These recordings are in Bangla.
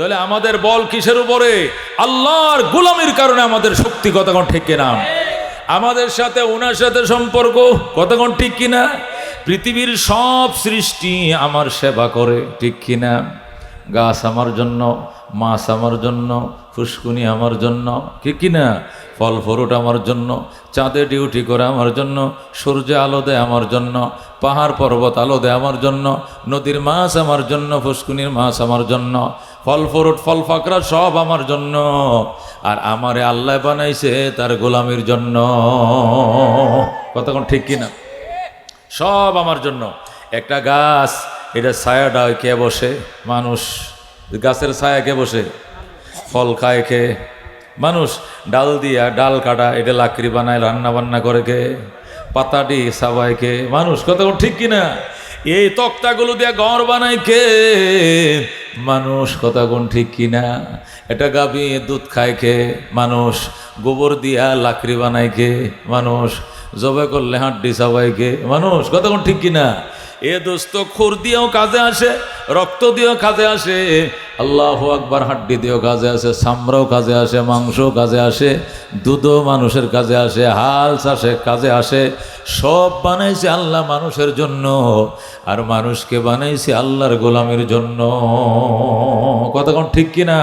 তাহলে আমাদের বল কিসের উপরে? আল্লাহর গোলামির কারণে আমাদের শক্তি। কতক্ষণ ঠিক কিনা? আমাদের সাথে ওনার সাথে সম্পর্ক। কতক্ষণ ঠিক কিনা? পৃথিবীর সব সৃষ্টি আমার সেবা করে, ঠিক কিনা? গাছ আমার জন্য, মাছ আমার জন্য, ফুসকুনি আমার জন্য, ঠিক কিনা? ফল ফ্রুট আমার জন্য, চাঁদে ডিউটি করে আমার জন্য, সূর্যে আলো দেয় আমার জন্য, পাহাড় পর্বত আলো দেয় আমার জন্য, নদীর মাছ আমার জন্য, ফুসকুনির মাছ আমার জন্য, ফল ফ্রুট ফল ফাকরা সব আমার জন্য। আর আমারে আল্লাহ বানাইছে তার গোলামির জন্য। কতক্ষণ ঠিক কিনা? সব আমার জন্য। একটা গাছ, এটা ছায়াটা কে বসে? মানুষ। গাছের ছায়া কে বসে? ফল খায় কে? মানুষ। ডাল দিয়া ডাল কাটা, এটা লাকড়ি বানায়, রান্না বান্না করে কে? পাতাটি সাবাই কে? মানুষ। কতক্ষণ ঠিক কিনা? এই তক্তাগুলো দিয়া ঘর বানায় কে? মানুষ। কতক্ষণ ঠিক কিনা? এটা গাভী দুধ খায় কে? মানুষ। গোবর দিয়া লাকড়ি বানায় কে? মানুষ। জবে করলে হাড্ডি সাবাই কে? মানুষ। কতক্ষণ ঠিক কিনা? এ দোস্ত খুর দিয়েও কাজে আসে, রক্ত দিয়েও কাজে আসে, আল্লাহু আকবার, হাড্ডি দিয়েও কাজে আসে, চামড়াও কাজে আসে, মাংসও কাজে আসে, দুধও মানুষের কাজে আসে, হাল চাষে কাজে আসে। সব বানাইছে আল্লাহ মানুষের জন্য, আর মানুষকে বানাইছে আল্লাহর গোলামের জন্য। কতক্ষণ ঠিক কিনা?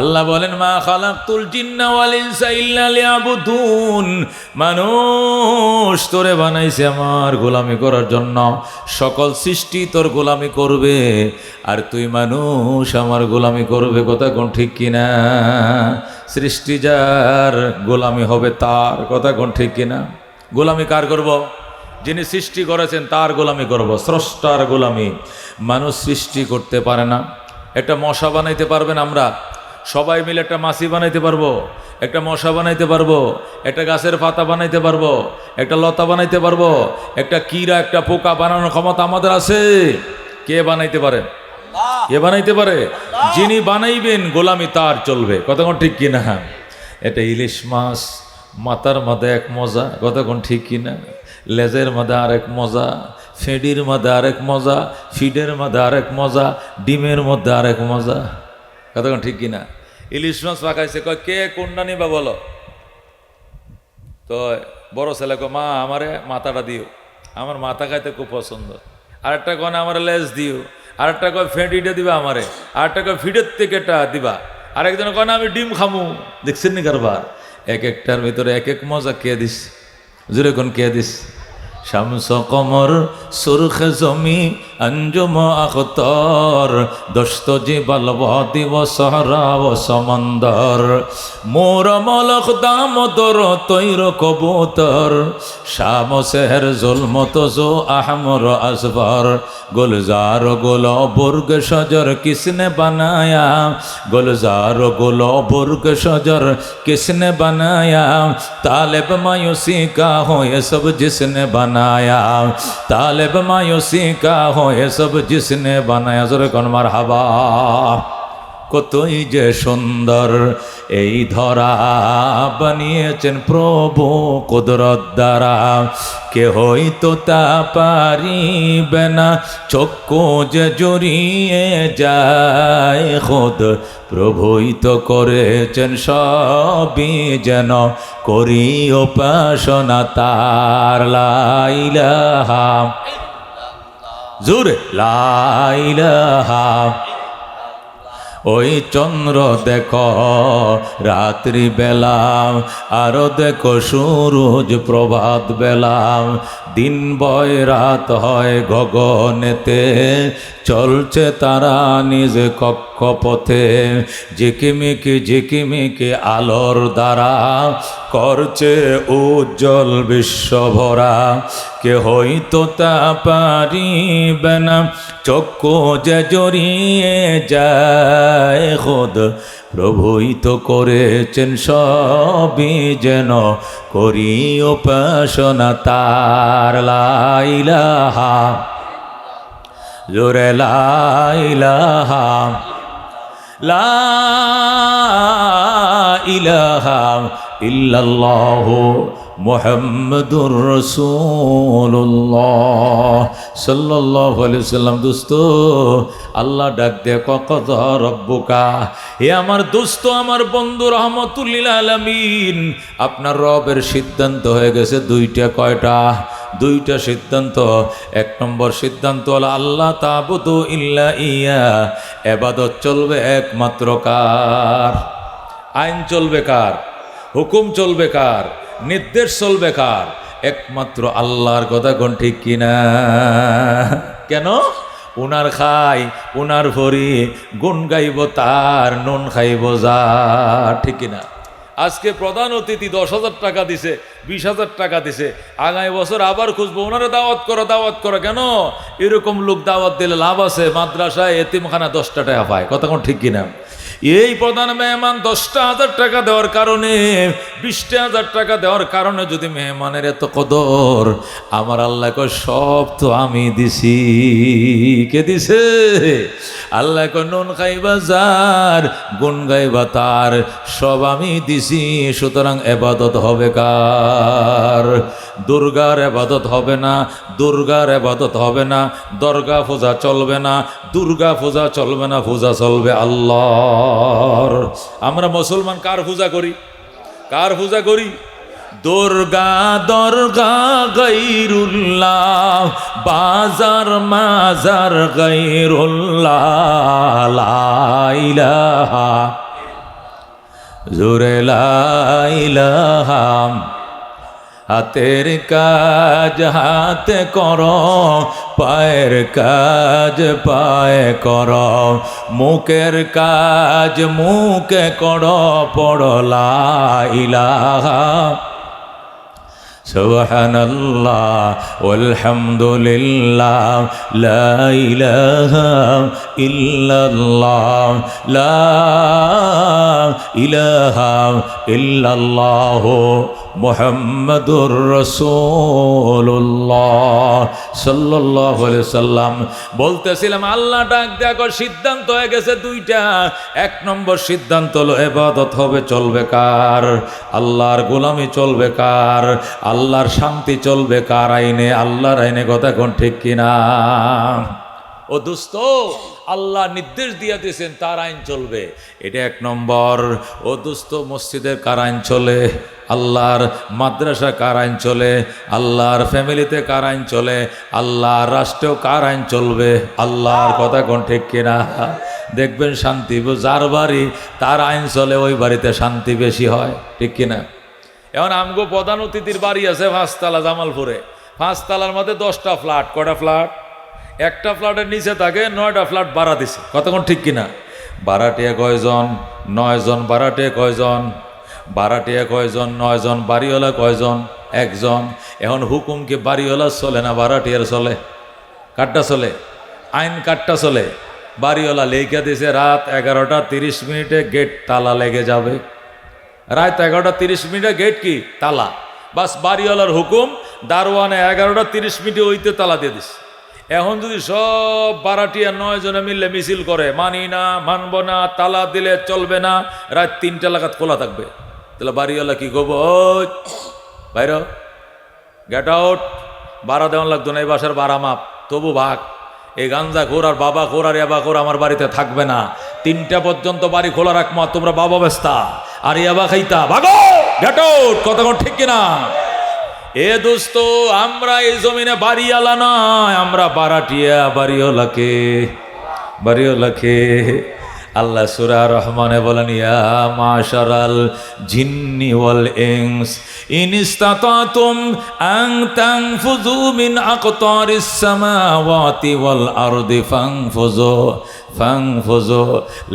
আল্লাহ বলেন, মা খালাকতুল জিন্না ওয়াল ইনসা ইল্লা লিয়াবুদুন। মানুষ তোরে বানাইছে আমার গোলামি করার জন্য। সকল সৃষ্টি তোর গোলামি করবে, আর তুই মানুষ আমার গোলামি করবে। কথা কোন ঠিক কিনা? সৃষ্টি যার, গোলামি হবে তার। কথা কোন ঠিক কিনা? গোলামি কার করব? যিনি সৃষ্টি করেছেন তার গোলামি করব, স্রষ্টার গোলামি। মানুষ সৃষ্টি করতে পারে না। একটা মশা বানাইতে পারবেন আমরা? সবাই মিলে একটা মাছি বানাইতে পারবো? একটা মশা বানাইতে পারবো? একটা গাছের পাতা বানাইতে পারবো? একটা লতা বানাইতে পারবো? একটা কীরা, একটা পোকা বানানোর ক্ষমতা আমাদের আছে? কে বানাইতে পারে? কে বানাইতে পারে? যিনি বানাইবেন গোলামি তার চলবে। কতক্ষণ ঠিক কিনা? এটা ইলিশ মাছ, মাথার মধ্যে এক মজা। কতক্ষণ ঠিক কিনা? লেজের মধ্যে আরেক মজা, ফেডির মধ্যে আরেক মজা, ফিডের মধ্যে আরেক মজা, ডিমের মধ্যে আরেক মজা। কতক্ষণ ঠিক কিনা? ইলিশ মাছ পাকাইছে, কয় কে কোনটা নিবা বলো? তো বড় ছেলে কয়, মা আমারে মাথাটা দিও, আমার মাথা খাইতে খুব পছন্দ। আরেকটা কয়, আমার লেজ দিও। আরেকটা কয়, ফেডিটা দিবা আমারে। আরেকটা কয়, ফিডের থেকে এটা দিবা। আরেকজন কয়, না আমি ডিম খামু। দেখছেন নি কারবার? এক একটার ভিতরে এক এক মজা। কে দিস? জোরে কোন কে দিস? শামস কমর সুরখ জমি अंजुम अख्तर दस्त जिबल वादी व सहरा व समंदर मोर मलक दामोदर तैर कबूतर शाम शहर जुल्मत जो अहमर असफर गुलजार गुलो बुर्ग शजर किसने बनाया गुलजार गुलो बुर्ग शजर किसने बनाया तालिब मायूसी का हो ये सब जिसने बनाया तालिब मायूसी का हो ये सब जिसने बनाया जोरे कोन मारहाबा কতই যে সুন্দর এই ধরা বানিয়েছেন প্রভু কুদরত দ্বারা কেহই তো তা পারিবে না চক্ষু যে জড়িয়ে যায় খোদ প্রভুই তো করেছেন সবই যেন করি উপাসনা তার লা ইলাহা জোরে লা ইলাহা ওই চন্দ্র দেখো রাত্রি বেলা আরো দেখো সূরজ প্রভাত বেলা দিন বয় রাত হয় গগনেতে চলছে তারা নিজ কক্ষপথে ঝিকিমিকি আলোর দ্বারা করছে উজ্জ্বল বিশ্বভরা কেহই তো তা পারিবে না চক্ষু যে জড়িয়ে যায় খোদ প্রভুই তো করেছেন সবই যেন করি উপাসনা তার লা ইলাহা জোরে লা ইলাহা লা ইলাহা ইল্লাল্লাহু মুহাম্মাদুর রাসূলুল্লাহ সাল্লাল্লাহু আলাইহি সাল্লাম। দোস্ত আল্লাহ ডাক দে কযা রব্বুকা, হে আমার দোস্ত, আমার বন্ধু রাহমাতুল লিল আলামিন, আপনার রবের সিদ্ধান্ত হয়ে গেছে দুইটা। কয়টা? দুইটা সিদ্ধান্ত। এক নম্বর সিদ্ধান্ত হলো আল্লাহ তা'বুদু ইল্লা ইয়া, ইবাদত চলবে একমাত্র কার? আইন চলবে কার? হুকুম চলবে কার? নির্দেশ চলবে কার? একমাত্র আল্লাহর। কথা কোন ঠিক কিনা? কেন? উনার খাই, উনার ভরি, গুণ গাইব তার, নুন খাইব যার। ঠিক কিনা? আজকে প্রধান অতিথি 10,000 টাকা দিছে, 20,000 টাকা দিছে, আগামী বছর আবার খুঁজবো, ওনারা দাওয়াত করো দাওয়াত করো। কেন? এরকম লোক দাওয়াত দিলে লাভ আছে। মাদ্রাসায় এতিমখানা 10টা টাকা পায়। কথা কোন ঠিক কিনা? এই প্রধান মেহমান 10,000 টাকা দেওয়ার কারণে, 20,000 টাকা দেওয়ার কারণে যদি মেহমানের এত কদর, আমার আল্লাহ কয় সব তো আমি দিছি। কে দিছে? আল্লাহ কয় নুন খাইবা যার, গুণ গাইবা তার, সব আমি দিছি। সুতরাং ইবাদত হবে কার? দুর্গার ইবাদত হবে না, দুর্গার ইবাদত হবে না, দরগা পূজা চলবে না, দুর্গা পূজা চলবে না, পূজা চলবে আল্লাহর। আমরা মুসলমান কার পূজা করি? কার পূজা করি? দুর্গা দরগা গায়রুল্লাহ, বাজার মাজার গায়রুল্লাহ, লা ইলাহা জোরে লা ইলাহা। হাতের কাজ হাতে করো, পায়ের কাজ পায়ে করো, মুখের কাজ মুখে করো, পড়ো লা ইলাহা সুবহানাল্লাহ ওয়ালহামদুলিল্লাহ লা ইলাহা ইল্লাল্লাহ লা ইলাহা ইল্লাল্লাহ মুহাম্মাদুর রাসূলুল্লাহ সাল্লাল্লাহু আলাইহি সাল্লাম। বলতেছিলাম আল্লাহ ডাক দেখো সিদ্ধান্ত হয়ে গেছে দুইটা। এক নম্বর সিদ্ধান্ত হলো ইবাদত হবে চলবে কার? আল্লাহর গোলামি চলবে কার? আল্লাহর শান্তি চলবে কার আইনে? আল্লাহর আইনে। কথা কোন ঠিক কিনা? ও দোস্ত, আল্লাহ নির্দেশ দিয়ে দিয়েছেন তার আইন চলবে, এটা এক নম্বর। ও দোস্ত, মসজিদের কার আইন চলে? আল্লাহর। মাদ্রাসা কার আইন চলে? আল্লাহর। ফ্যামিলিতে কার আইন চলে? আল্লাহর। রাষ্ট্রেও কার আইন চলবে? আল্লাহর। কথা কোন ঠিক কিনা? দেখবেন শান্তি যার বাড়ি তার আইন চলে, ওই বাড়িতে শান্তি বেশি হয়। ঠিক কিনা? এখন আমগো প্রধান অতিথির বাড়ি আছে 5 তলা জামালপুরে। 5 তলার মধ্যে 10টা ফ্ল্যাট। কটা ফ্ল্যাট? একটা ফ্ল্যাটের নিচে থাকে 9টা ফ্ল্যাট ভাড়া দিছে। কতক্ষণ ঠিক কিনা? ভাড়াটিয়া কয়জন? 9 জন। ভাড়াটিয়া কয়জন? ভাড়াটিয়া কয়জন? 9 জন। বাড়িওয়ালা কয়জন? 1 জন। এখন হুকুম কি বাড়িওয়ালা চলে না ভাড়াটিয়ার চলে? কাটটা চলে? আইন কাটটা চলে? বাড়িওয়ালা লেখা দিছে রাত 11টা 30 মিনিটে গেট তালা লেগে যাবে। রাত 11টা 30 মিনিটে গেট কি তালা। বাস বাড়িওয়ালার হুকুম, দারোয়ানে 11টা 30 মিনিটে ওইতে তালা দিয়ে দিস। এখন যদি সব ভাড়াটিয়া 9 জনে মিললে মিছিল করে, মানি না, মানব না, তালা দিলে চলবে না, রাত 3টা লাগাত খোলা থাকবে, তাহলে বাড়িওয়ালা কি করবো? ওই বাইর, গেট আউট। ভাড়া দেওয়ান লাগতো না, এই বাসার ভাড়া মাপ, তবু ভাগ। এই গাঞ্জা খোর আর বাবা খোর আর ইয়াবা খোর আমার বাড়িতে থাকবে না। 3টা পর্যন্ত বাড়ি খোলা রাখবো, তোমরা বাবা বেস্তা আর ইয়াবা খাইতা, ভাগো, গেট আউট। কতক্ষণ ঠিক কিনা? এ দোস্ত, আমরা এই জমিনে বাড়িওয়ালা নয়, আমরা ভাড়াটিয়া। বাড়িওয়ালাকে আল্লাহ সূরা রহমানে বলেন, ইয়া মাশারাল জিন্নি ওয়াল ইনস ইন ইসতাতাতুম আন তানফুযু মিন আকতারিস সামাওয়াতি ওয়াল আরদি ফানফুযু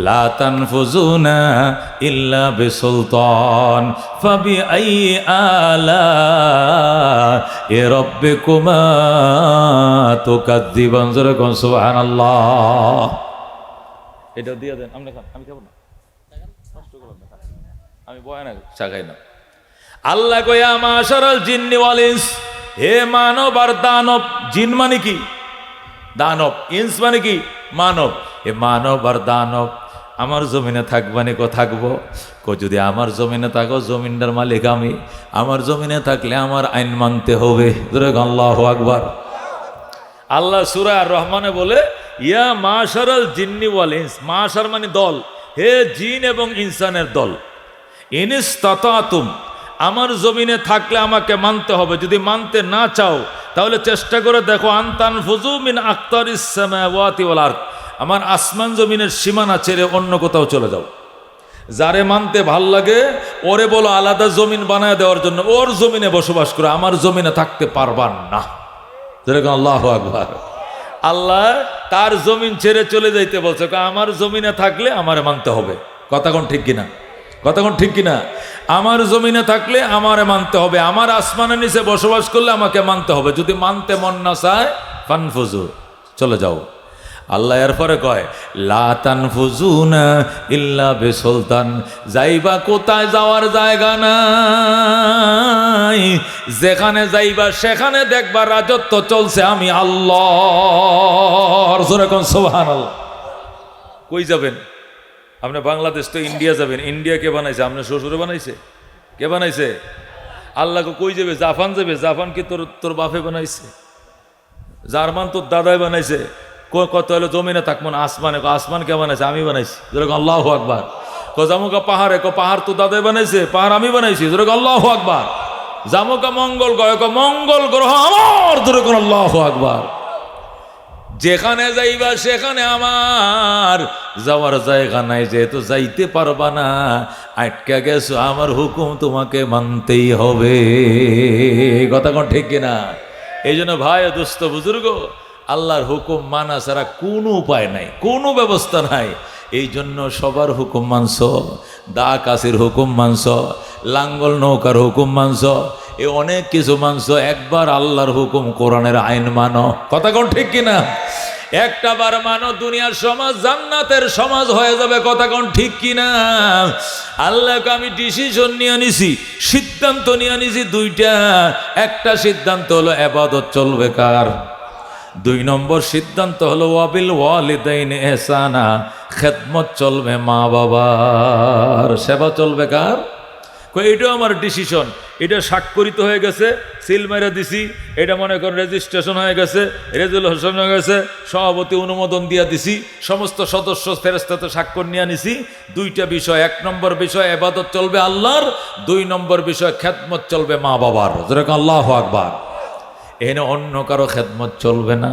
লা তানফুযুনা ইল্লা বিসুলতান ফাবিআইয়ি আলা'i রাব্বিকুমা তুকাযযিবান। সুবহানাল্লাহ। এটা দিয়ে দেন, আমি খাবো না, আমি বয়ানে চা খাই না। আল্লাহ কয়া মাশারাল জিন্নি ওয়াল ইনস, হে মানব আর দানব। জিন মানে কি? দানব। ইনস মানে কি? মানব। এ মানব আর দানব, আমার জমিনে থাকবানি কো থাকবো কো যদি আমার জমিনে থাকো জমিনটার মালিক আমি, আমার জমিনে থাকলে আমার আইন মানতে হবে। আল্লাহু আকবার। আল্লাহ সূরা আর রহমানে বলে ইয়া মাশারাল জিন্নি ওয়াল ইনস, মাশার মানে দল, হে জিন এবং ইনসানের দল, ইনিস্তাতাতুম, আমার জমিনে থাকলে আমাকে মানতে হবে, যদি মানতে না চাও তাহলে চেষ্টা করে দেখো আনতানফুযু মিন আকতারিস সামাওয়াতি ওয়াল আরদ, আমার আসমান জমিনের সীমানা ছেড়ে অন্য কোথাও চলে যাও। যারে মানতে ভাল লাগে ওরে বলো আলাদা জমিন বানায় দেওয়ার জন্য, ওর জমিনে বসবাস করে, আমার জমিনে থাকতে পারবান না। যেরকম আল্লাহু আকবার। আল্লাহ তার জমিন ছেড়ে চলে যাইতে বলছে, আমার জমিনে থাকলে আমারে মানতে হবে। কথা কোন ঠিক কিনা? কথা কোন ঠিক কিনা? আমার জমিনে থাকলে আমারে মানতে হবে, আমার আসমানের নিচে বসবাস করলে আমাকে মানতে হবে, যদি মানতে মন না চায় ফানফুজু, চলে যাও। আল্লাহ এরপরে কয় লা তানফুজুনা ইল্লা বিসুলতান, যাইবা কোথায় যাওয়ার জায়গা নাই, যেখানে যাইবা সেখানে দেখবা রাজত্ব চলছে আমি আল্লাহর। জোরে কোন সুবহানাল্লাহ। কই যাবেন আপনি? বাংলাদেশ তো ইন্ডিয়া যাবেন, ইন্ডিয়া কে বানাইছে? আপনার শ্বশুরে বানাইছে? কে বানাইছে? আল্লাহকে। কই যাবে? জাপান যাবে? জাপান কি তোর বাপে বানাইছে? জার্মান তোর দাদাই বানাইছে? কত হলো জমিনে থাকবো না আসমানে? আসমান কে বানাইছে? আমি বানাইছি। যেরকম আল্লাহু আকবার। জামুকা পাহাড়ে? পাহাড় তো দাদাই বানাইছে, পাহাড় আমি বানাইছি। যেরকম আল্লাহু আকবার। জামুকা মঙ্গল গ্রহ? মঙ্গল গ্রহ আমার। যেরকম আল্লাহু আকবার। যেখানে যাইবা সেখানে আমার, যাওয়ার জায়গা নাই, যেহেতু যাইতে পারবা না, আটকা গেছো, আমার হুকুম তোমাকে মানতেই হবে। কথা কোন ঠিক কিনা? এই জন্য ভাই দোস্ত বুজুর্গ, আল্লাহর হুকুম মানা ছাড়া কোনো উপায় নাই, কোনো ব্যবস্থা নাই। এই জন্য সবার হুকুম মানছ, দা কাশির হুকুম মানছ, লাঙ্গল নৌকার হুকুম মানছ, এ অনেক কিছু মানছ, একবার আল্লাহর হুকুম কোরআনের আইন মানো। কথা কোন ঠিক কিনা? একটা বার মানো, দুনিয়ার সমাজ জান্নাতের সমাজ হয়ে যাবে। কথা কোন ঠিক কিনা? আল্লাহকে আমি ডিসিশন নিয়ে নিছি, সিদ্ধান্ত নিয়ে নিছি দুইটা। একটা সিদ্ধান্ত হলো ইবাদত চলবে কার? 2 নম্বর সিদ্ধান্ত হলো ওয়াবিল ওয়ালিদাইনি ইহসানা, খেদমত চলবে মা বাবার। সেবা চলবে কার? এটাও আমার ডিসিশন, এটা স্বাক্ষরিত হয়ে গেছে, সিল মেরে দিছি, এটা মনে করেন রেজিস্ট্রেশন হয়ে গেছে, রেজুলেশন হয়ে গেছে, সভাপতি অনুমোদন দিয়ে দিছি, সমস্ত সদস্য ফেরেশতাতে স্বাক্ষর নিয়ে নিছি। 2টা বিষয়, 1 নম্বর বিষয় ইবাদত চলবে আল্লাহর, 2 নম্বর বিষয় খেদমত চলবে মা বাবার। যেরকম আল্লাহু আকবার। এখানে অন্য কারো খেদমত চলবে না।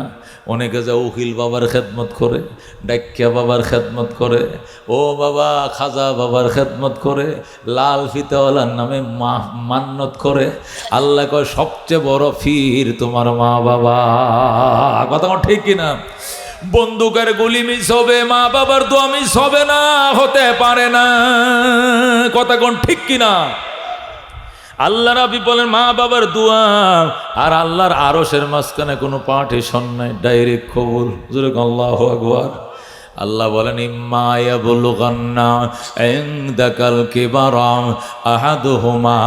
অনেকে যে উকিল বাবার খেদমত করে, ডাক্কিয়া বাবার খেদমত করে, ও বাবা খাজা বাবার খেদমত করে, লাল ফিতাওয়ালার নামে মান্নত করে। আল্লাহ কয় সবচেয়ে বড় ফির তোমার মা বাবা। কথা ঠিক কিনা? বন্দুকের গুলি মিস হবে, মা বাবার দোয়া মিস হবে না, হতে পারে না। কথা কোন ঠিক কিনা? আল্লাহ রাব্বি বলেন মা বাবার দোয়া আর আল্লাহর আরশের মাঝখানে কোনো পার্টিশন নাই, ডাইরেক্ট কবুল। জোরে আল্লাহু আকবার। আল্লাহ বলেন ইম্মা ইয়াবলুগান্না ইনদাকাল কিবারা আহাদুহুমা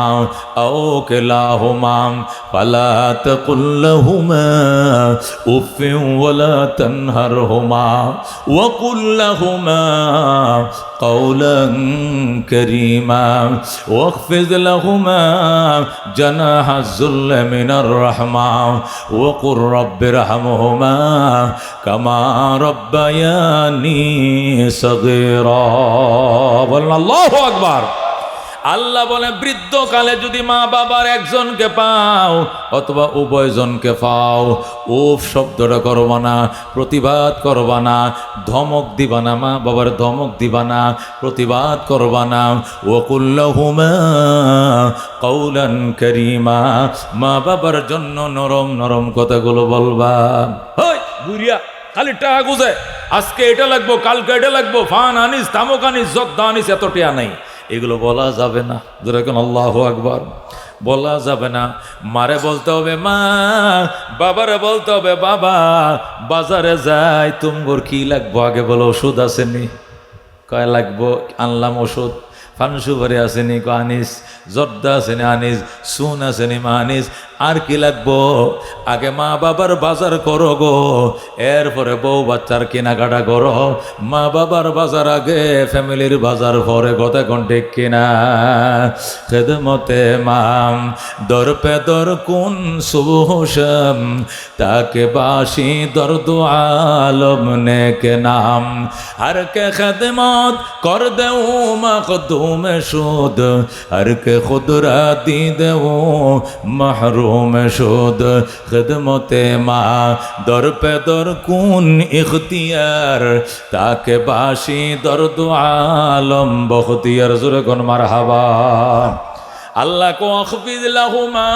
আও কিলাহুমা ফালা তাকুল লাহুমা উফিন ওয়ালা তানহারহুমা ওয়া কুল লাহুমা قولا كريما واخفض لهما جناح الذل من الرحمة وقل رب ارحمهما كما ربياني صغيرا। বলেন আল্লাহু আকবার। আল্লাহ বলে বৃদ্ধকালে যদি মা বাবার একজনকে পাও অথবা উভয়জনকে পাও, উফ শব্দটা করবা না, প্রতিবাদ করবা না, ধমক দিবা না, মা বাবার ধমক দিবা না, প্রতিবাদ করবা না। ওয়াকুল্লাহুমা কাওলান কারীমা, মা বাবার জন্য নরম নরম কথাগুলো বলবা। হই বুড়িয়া খালি টাকা গুজে, আজকে এটা লাগবো, কালকে এটা লাগবো, ফান আনিস, তামুক আনিস, জর্দা আনিস, এত টিয়া নাই, এগুলো বলা যাবে না। যেরকম আল্লাহু আকবার। বলা যাবে না। মারে বলতে হবে মা, বাবারে বলতে হবে বাবা, বাজারে যাই তুমগোর কি লাগবো আগে বলো, ওষুধ আসেনি? কয় লাগবো, আনলাম ওষুধ। ফানসুপারি আসেনি আনিস, জর্দা আসেনি আনিস, সুন আসেনি মা আনিস, আর কি লাগবো? আগে মা বাবার বাজার করো গো, এরপরে বউ বাচ্চার কেনাকাটা করো। মা বাবার বাজার আগে, ফ্যামিলির বাজার পরে, কথা কোন ঠিক কিনা? খেদমতে মাম দর পে দর কুন সুবহশম, তাকে বাসি দর্দ আলম নে কে নাম, हर के खदमत कर दे मखदूम शुद, हर के खुद रादी दे महरूम शुद। खिदमते माँ दर पे दर कुन इख्तियार, ताके बाशी दर्द आलम बख्तियार। ज़ोरे कौन मरहबा। अल्लाह को अखफिद लहुमा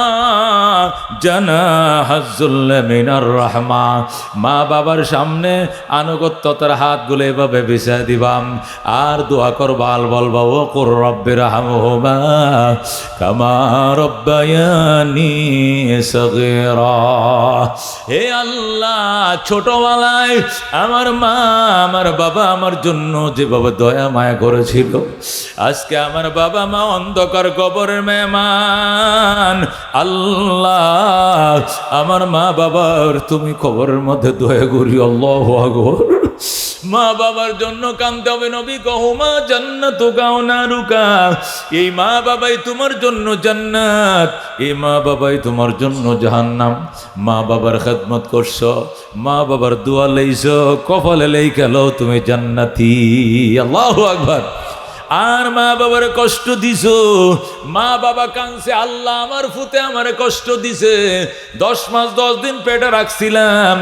जनाहज़ुल मिनर रहमा। মা বাবার সামনে আনুগত্যতার হাতগুলো এভাবে বিছিয়ে দিবাম আর দোয়া করবা, আর বলবা ও কুর রব্বিরহামহুমা কামা রব্বায়ানি সগীরা। হে আল্লাহ, ছোটবেলায় আমার মা আমার বাবা আমার জন্য যেভাবে দয়া মায়া করেছিল, আজকে আমার বাবা মা অন্ধকার কবরের মেহমান। আল্লাহ, আমার মা বাবার তুমি কবরের মধ্যে দয়া করি। আল্লাহু আকবার। মা বাবার জন্য কাঁদতে হবে। নবী কহুমা জান্নাতু কাউনারুকা। এই মা বাবাই তোমার জন্য জান্নাত, এই মা বাবাই তোমার জন্য জাহান্নাম। মা বাবার খেদমত করছো, মা বাবার দোয়া লইছো, কপালে লেখালো তুমি জান্নাতি। আল্লাহু আকবার। আর মা বাবার কষ্ট দিছো, মা বাবা কাঁদছে, আল্লাহ আমার ফুতে আমার কষ্ট দিছে, 10 মাস 10 দিন পেটে রাখছিলাম,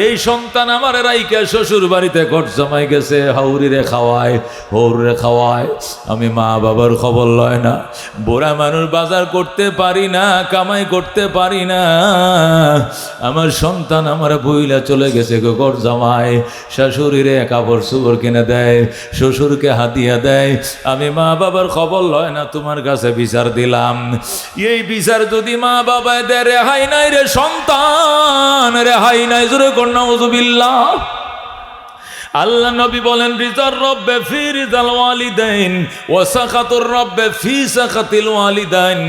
এই সন্তান আমার রাইকা শ্বশুর বাড়িতে ঘর জমাই গেছে, হাউরিরে খাওয়ায় হৌরে খাওয়ায়। আমি মা বাবার খবর লয় না, বুড়া মানুষ বাজার করতে পারি না, কামাই করতে পারি না, আমার সন্তান আমার বইলা চলে গেছে ঘর জামাই। শাশুড়িরে কাপড় চোপড় কিনে দেয়, শ্বশুরকে হাতিয়া দেয়। আমি মা বাবার খবর লয় না, তোমার কাছে বিচার দিলাম। এই বিচার যদি মা বাবায় দেয়, রেহাই নাই রে সন্তান, রেহাই নাই। জোরে কর নাউযুবিল্লাহ। আল্লাহ নবী বলেন, রিজার রব্বে ফি রিজাল ওয়ালিদাইন ওয়া সাখাতুর রব্বে ফি সাখাতিল ওয়ালিদাইন।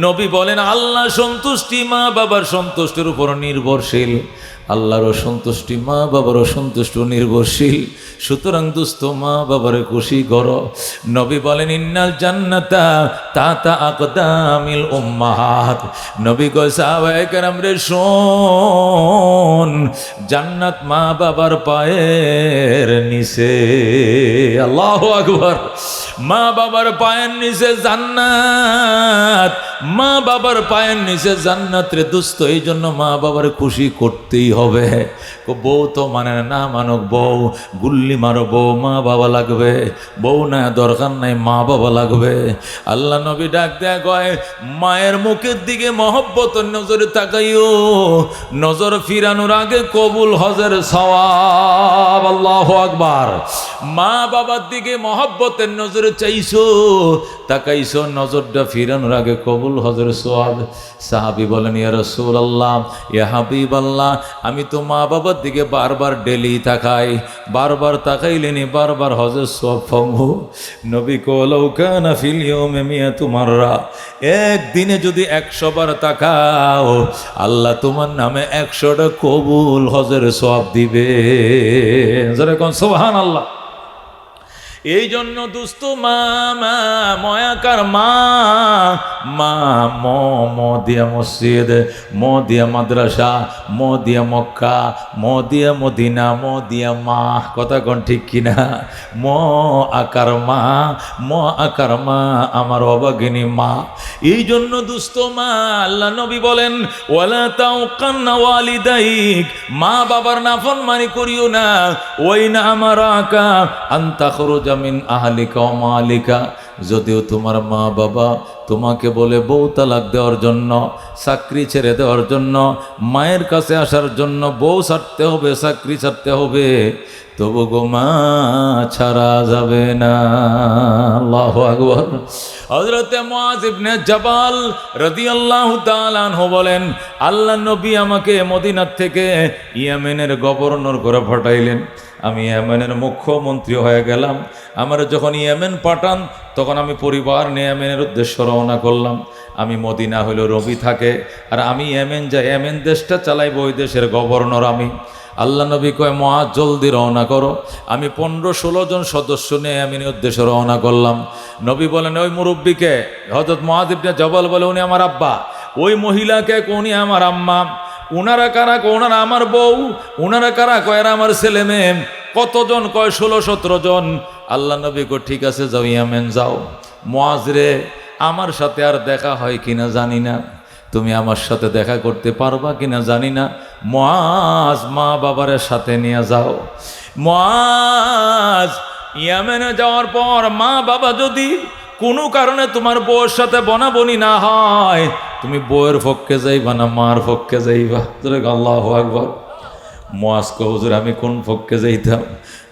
নবী বলেন, আল্লাহ সন্তুষ্টি মা বাবার সন্তুষ্টির উপর নির্ভরশীল, আল্লাহর সন্তুষ্টি মা বাবার সন্তুষ্ট নির্ভরশীল। সুতরাং দুস্থ মা বাবার খুশি করো। নবী বলেন, ইন্নাল জান্নাতা তাতা আকদামিল উম্মাহাত। নবী কয় সাহাবায়ে কেরাম রে শোন, জান্নাত মা বাবার পায়ের নিচে। আল্লাহু আকবার। মা বাবার পায়ের নিচে জান্নাত, মা বাবার পায়ের নিচে জান্নাত রে দুস্থ। এই জন্য মা বাবার খুশি করতেই হবে। বউ তো মানে না, মানুক বউ, গুল্লি মারো বউ, মা বাবা লাগবে। বউ না দরকার নাই, মা বাবা লাগবে। আল্লাহ নবী ডাক দেয়া কয়, মায়ের মুখের দিকে মহব্বতের নজরে তাকাইও, নজর ফিরানোর আগে কবুল হজের সওয়াব। আল্লাহু আকবার। মা বাবার দিকে মহব্বতের নজরে চাইছো, তাকাইছো, নজরটা ফিরানোর আগে কবুল হজের সওয়াব। সাহাবী বলেন, ইয়া রাসূলুল্লাহ, ইয়া হাবিবাল্লাহ, আমি তো মা বাবার দিকে বারবার ডেলি তাকাই, বারবার তাকাইলেনি বারবার হজের সওয়াব পাবো। নবী কলাউ কানা ফিল ইয়াউমি মিয়াতু মাররা, একদিনে যদি 100 বার তাকাও, আল্লাহ তোমার নামে 100টা কবুল হজের সওয়াব দিবে। যারা কোন সুবহানাল্লাহ। এই জন্য দুস্থ মা মা ময়াকার মা মা ম দিয়া মসজিদ, ম দিয়া মাদ্রাসা, ম দিয়া মক্কা, ম দিয়া মদিনা, ম দিয়া মা। কথা কোন ঠিক কিনা? ম আকার মা, ম আকার মা আমার অভাগিনী মা। এই জন্য দুস্থ মা, আল্লাহ নবী বলেন, ওয়ালা তাউকান্না ওয়ালিদাইক, মা বাবার নাফরমানি করিও না। ওই না আমার আকা আনতা খরুজা মিন আহলিকা ওয়া মালিকা, যদিও তোমার মা বাবা তোমাকে বলে বউ তালাক দেওয়ার জন্য, চাকরি ছেড়ে দেওয়ার জন্য, মায়ের কাছে আসার জন্য, বউ ছাড়তে হবে, চাকরি ছাড়তে হবে, তবু গো মা ছাড়া যাবে না। আল্লাহু আকবার। হযরতে মুআয ইবনে জাবাল রাদিয়াল্লাহু তাআলা আনহু বলেন, আল্লাহ নবী আমাকে মদিনা থেকে ইয়েমেনের গভর্নর করে পাঠাইলেন। আমি ইয়েমেনের মুখ্যমন্ত্রী হয়ে গেলাম। আমার যখন ইয়েমেন পাঠান তখন আমি পরিবার নিয়ে ইয়েমেনের উদ্দেশ্যে রওনা করলাম। আমি মদিনা হইল রবি থাকে, আর আমি ইয়েমেন যাই, ইয়েমেন দেশটা চালাইব, ওই দেশের গভর্নর আমি। আল্লাহ নবী কয় মুআজ জলদি রওনা করো। আমি 15-16 জন সদস্য নিয়ে ইয়েমেনের উদ্দেশ্যে রওনা করলাম। নবী বলেন ওই মুরব্বীকে, হযরত মুআজ ইবনে জবাল বলে উনি আমার আব্বা, ওই মহিলাকে উনি আমার আম্মা, উনারা কারা কয় ওনারা আমার বউ, উনারা কারা কয় এরা আমার ছেলে মেয়ে। কতজন কয় 16-17 জন। আল্লাহ নবী কয় ঠিক আছে যাও ইয়েমেন যাও। মুআজ রে, আমার সাথে আর দেখা হয় কিনা জানি না, তুমি আমার সাথে দেখা করতে পারবা কিনা জানি না, মুআজ মা বাবার সাথে নিয়ে যাও। মুআজ ইয়েমেনে যাওয়ার পর মা বাবা যদি কোনো কারণে তোমার বউয়ের সাথে বনাবনি না হয়, তুমি বউয়ের পক্ষে যাইবা না মার পক্ষে যাইবা? আল্লাহু আকবার। মুআজ কয় হুজুর আমি কোন পক্ষে যাইতাম?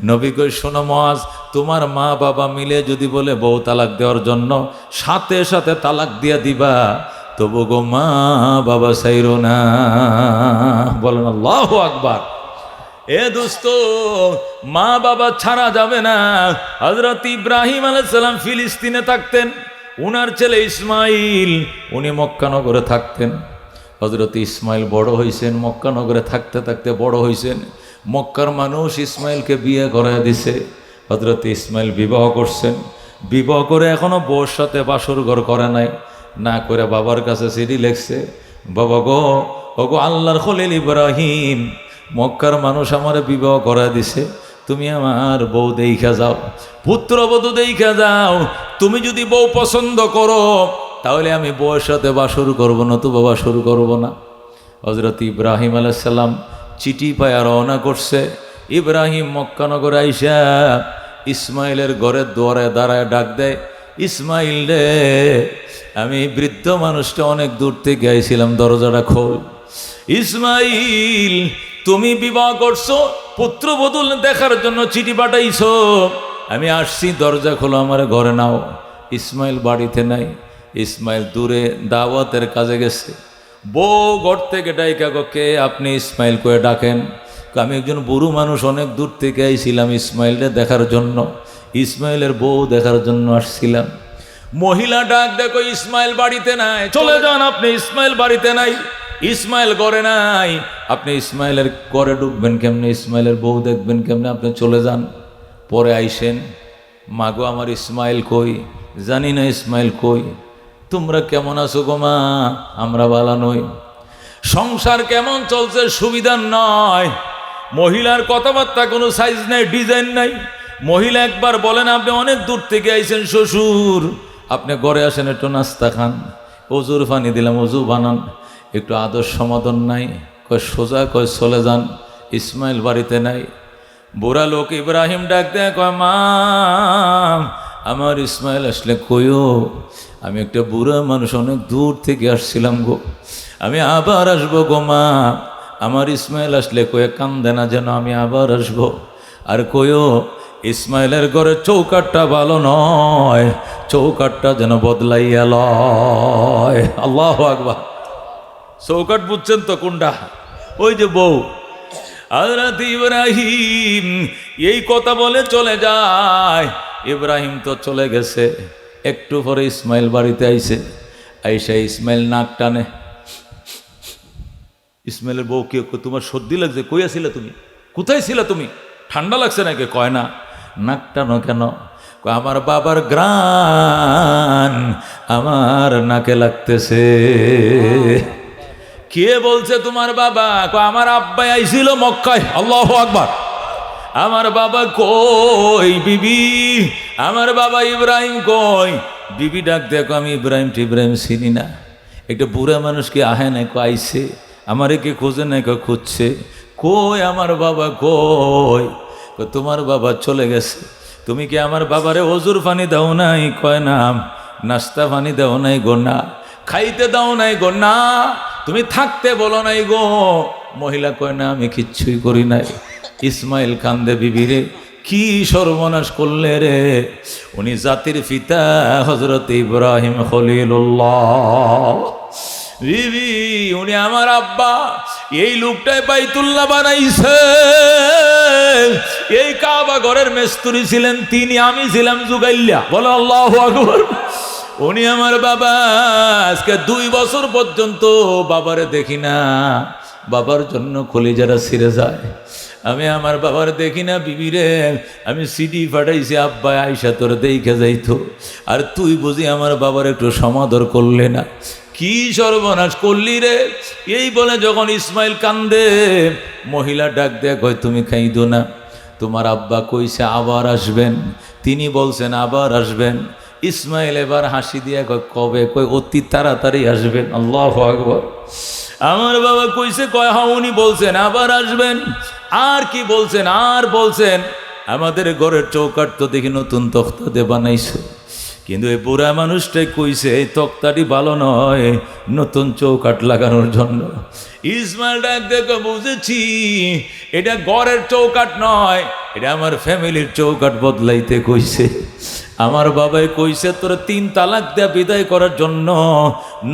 নবী কই শোনো মুআজ, তোমার মা বাবা মিলে যদি বলে বউ তালাক দেওয়ার জন্য, সাথে সাথে তালাক দিয়া দিবা, তবু গো মা বাবা চাইরো না। বলেন আল্লাহু আকবার। এ দোস্ত, মা বাবা ছাড়া যাবে না। হযরত ইব্রাহিম আলাইহিস সালাম ফিলিস্তিনে থাকতেন, উনার ছেলে ইসমাইল উনি মক্কা নগরে থাকতেন। হযরত ইসমাইল বড় হয়েছেন, মক্কা নগরে থাকতে থাকতে বড় হয়েছেন। মক্কার মানুষ ইসমাইলকে বিয়ে করায় দিছে। হযরত ইসমাইল বিবাহ করছেন, বিবাহ করে এখনো বউর সাথে বাসর ঘর করে নাই, না করে বাবার কাছে চিঠি লিখছে, বাবা গো, ওগো আল্লাহর খলিল ইব্রাহিম, মক্কার মানুষ আমার বিবাহ করায় দিছে, তুমি আমার বউ দেইখা যাও, পুত্রবধূ দেইখা যাও। তুমি যদি বউ পছন্দ করো তাহলে আমি বউয়ের সাথে বাসর করবো, নতুবা বাসর করবো না। হযরত ইব্রাহিম আলাইহিস সালাম চিঠি পায়া রওনা করছে। ইব্রাহিম মক্কা নগরে আইসা ইসমাইলের ঘরের দুয়ারে দাঁড়ায় ডাক দেয়, ইসমাইল রে, আমি বৃদ্ধ মানুষটা অনেক দূর থেকে আইছিলাম, দরজাটা খোল। ইসমাইল, তুমি বিবাহ করছো, পুত্রবধূ দেখার জন্য চিঠি পাঠাইছো, আমি আসছি, দরজা খোলো, আমার ঘরে নাও। ইসমাইল বাড়িতে নাই, ইসমাইল দূরে দাওয়াতের কাজে গেছে। বউ ঘর থেকে ডাইকা কে আপনি? ইসমাইল কয়ে ডাকেন। আমি একজন বুড়ো মানুষ, অনেক দূর থেকে আইছিলাম ইসমাইলকে দেখার জন্য, ইসমাইলের বউ দেখার জন্য আসছিলাম। মহিলা ডাক দেখো ইসমাইল বাড়িতে নাই, চলে যান আপনি, ইসমাইল বাড়িতে নাই, ইসমাইল ঘরে নাই। আপনি ইসমাইলের ঘরে ঢুকবেন কেমনে, ইসমাইলের বউ দেখবেন কেমনে, আপনি চলে যান। পরে আইসেন, মাগো আমার ইসমাইল কই? জানি না ইসমাইল কই। তোমরা কেমন আছো গো মা? আমরা ভালো নই। সংসার কেমন চলছে? সুবিধার নয়। মহিলার কথাবার্তা কোনো সাইজ নাই, ডিজাইন নাই। মহিলা একবার বলেন আপনি অনেক দূর থেকে আইছেন শ্বশুর, আপনি ঘরে আসেন, একটু নাস্তা খান, অজুর পানি দিলাম, অজু বানান, একটু আদর সমাদর নাই। কয় সোজা, কয় চলে যান, ইসমাইল বাড়িতে নাই। বুড়া লোক ইব্রাহিম ডাক দেয়, কয় মা, আমার ইসমাইল আসলে কইও, আমি একটা বুড়া মানুষ, অনেক দূর থেকে আসছিলাম গো, আমি আবার আসবো গো মা। আমার ইসমাইল আসলে কয়ে কান্দে না যেন আমি আবার আসবো। আর কইও ইসমাইলের ঘরে চৌকাটটা ভালো নয়, চৌকাটটা যেন বদলাইয়া লয়। আল্লাহু আকবার। চৌকাট বুঝছেন তো কোনটা? ওই যে বউ। হযরত ইব্রাহিম এই কথা বলে চলে যায়। ইব্রাহিম তো চলে গেছে। একটু পরে ইসমাইল বাড়িতে আইছে। আইসা ইসমাইল নাক টানে। ইসমাইলের বউ, কি তোমার সর্দি লাগছে? কই আছিলা তুমি? কোথায় ছিলা তুমি? ঠান্ডা লাগছে নাকি? কয় না। নাক টানো কেন? আমার বাবার গ্রান আমার নাকে লাগতেছে। কে বলছে তোমার বাবা? আমার আব্বাই আইছিল মক্কায়। আল্লাহু আকবার। আমার বাবা কই? বিবি, আমার বাবা ইব্রাহিম কই? বিবি ডাক দেখো, আমি ইব্রাহিম টিব্রাহিম চিনি না। একটা বুড়া মানুষ কি আহে নাই? আইছে। আমারে কে খোঁজে নাই? খুঁজছে। কই আমার বাবা কই? তোমার বাবা চলে গেছে। তুমি কি আমার বাবারে অজুর পানি দাও নাই? কয় না। নাস্তা পানি দাও নাই গো? না। খাইতে দাও নাই গো? না। তুমি থাকতে বলো নাই গো? মহিলা কয় না, আমি কিচ্ছুই করি নাই। ইসমাইল কান্দে, বিবিরে কি সর্বনাশ করলে রে? উনি জাতির পিতা হযরত ইব্রাহিম খলিলুল্লাহ। বিবি, উনি আমার আব্বা। এই লোকটাই বাইতুল্লাহ বানাইছে। এই কাবা ঘরের মেস্তুরি ছিলেন তিনি, আমি ছিলাম জুগাইল্লা। বলো আল্লাহু আকবার। উনি আমার বাবা। আজকে 2 বছর পর্যন্ত বাবারে দেখি না, বাবার জন্য কলিজারা ছিঁড়ে যায়। আমি আমার বাবার দেখি না। বিবিরে আমি সিডি পাঠাইছি, আব্বা আইসা তোর দেখে যাইতো, আর তুই বুঝি আমার বাবার একটু সমাদর করলে না। কি সর্বনাশ করলি রে। এই বলে যখন ইসমাইল কান্দে, মহিলা ডাক দেয়া কয় তুমি খাইদো না, তোমার আব্বা কইছে আবার আসবেন, তিনি বলছেন আবার আসবেন। ইসমাইল এবার হাসি দিয়া কয় কবে? কয় অতি তাড়াতাড়ি আসবেন। আল্লাহু আকবার। আমার বাবা কইছে, কয় হ্যাঁ উনি বলছেন আবার আসবেন। আর কি বলছেন? আর বলছেন আমাদের ঘরের চৌকাঠ তো দেখি নতুন তক্তা দিয়ে বানাইছো, কিন্তু এই বুড়া মানুষটাই কইছে এই তক্তাটি ভালো নয়, নতুন চৌকাঠ লাগানোর জন্য। ইসমাইল ডাক দেখো, বুঝেছি এটা ঘরের চৌকাঠ নয়, এটা আমার ফ্যামিলির চৌকাঠ বদলাইতে কইছে। আমার বাবাই কইছে তোর 3 তালাক দেয়া বিদায় করার জন্য,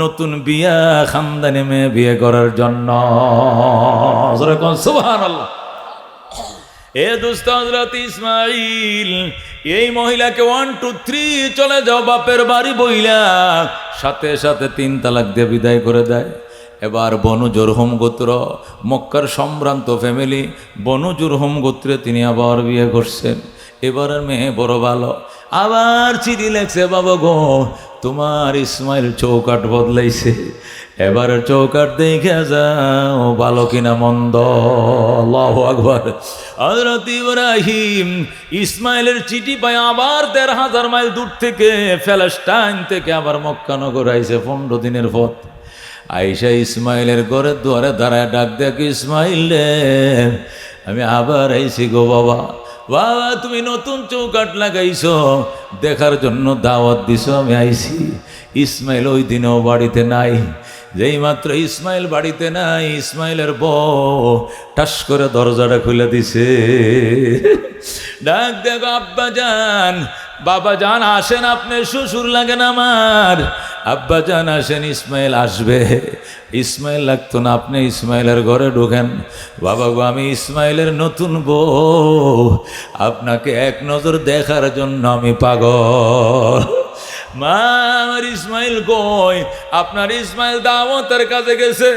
নতুন বিয়া খানদানি মেয়ে বিয়ে করার জন্য। সুবহানাল্লাহ। এ দুস্থ হযরত ইসমাইল এই মহিলাকে 1 2 3 চলে যাও বাপের বাড়ি বইলা, সাথে সাথে 3 তালাক দিয়ে বিদায় করে দেয়। এবার বনু জুরহুম গোত্র, মক্কার সম্ভ্রান্ত ফ্যামিলি, বনু জুরহুম গোত্রে তিনি আবার বিয়ে করছেন। এবারের মেয়ে বড় ভালো, আবার চিঠি লেখছে, বাবা গো তোমার ইসমাইল চৌকাঠ বদলাইছে, এবারের চৌকাঠ দেখে যাও ভালো কিনা মন্দ। আল্লাহু আকবার। হযরত ইব্রাহিম ইসমাইলের চিঠি পায় আবার ১,৫০০ মাইল দূর থেকে, প্যালেস্টাইন থেকে আবার মক্কা নগর আইছে, 15 দিনের পথ। আইসা ইসমাইলের ঘরের দুয়ারে দাঁড়ায় ডাক দেখ, ইসমাইল রে আমি আবার আইছি গো বাবা। বাবা তুমি নতুন চৌকাঠ লাগাইছো, দেখার জন্য দাওয়াত দিছো, আমি আইছি। ইসমাইল ওই দিনও বাড়িতে নাই। যেই মাত্র ইসমাইল বাড়িতে নাই, ইসমাইলের বউ টাস করে দরজাটা খুলে দিছে। ডাক দেখো, আব্বা যান, বাবা যান আসেন, আপনার শ্বশুর লাগেন আমার। আব্বা যান আসেন, ইসমাইল আসবে। ইসমাইল লাগতো না, আপনি ইসমাইলের ঘরে ঢোকেন। বাবা গো আমি ইসমাইলের নতুন বউ, আপনাকে এক নজর দেখার জন্য আমি পাগল। মা আমার ইসমাইল কই? আপনার ইসমাইল দাওয়াতের কাছে গেছে।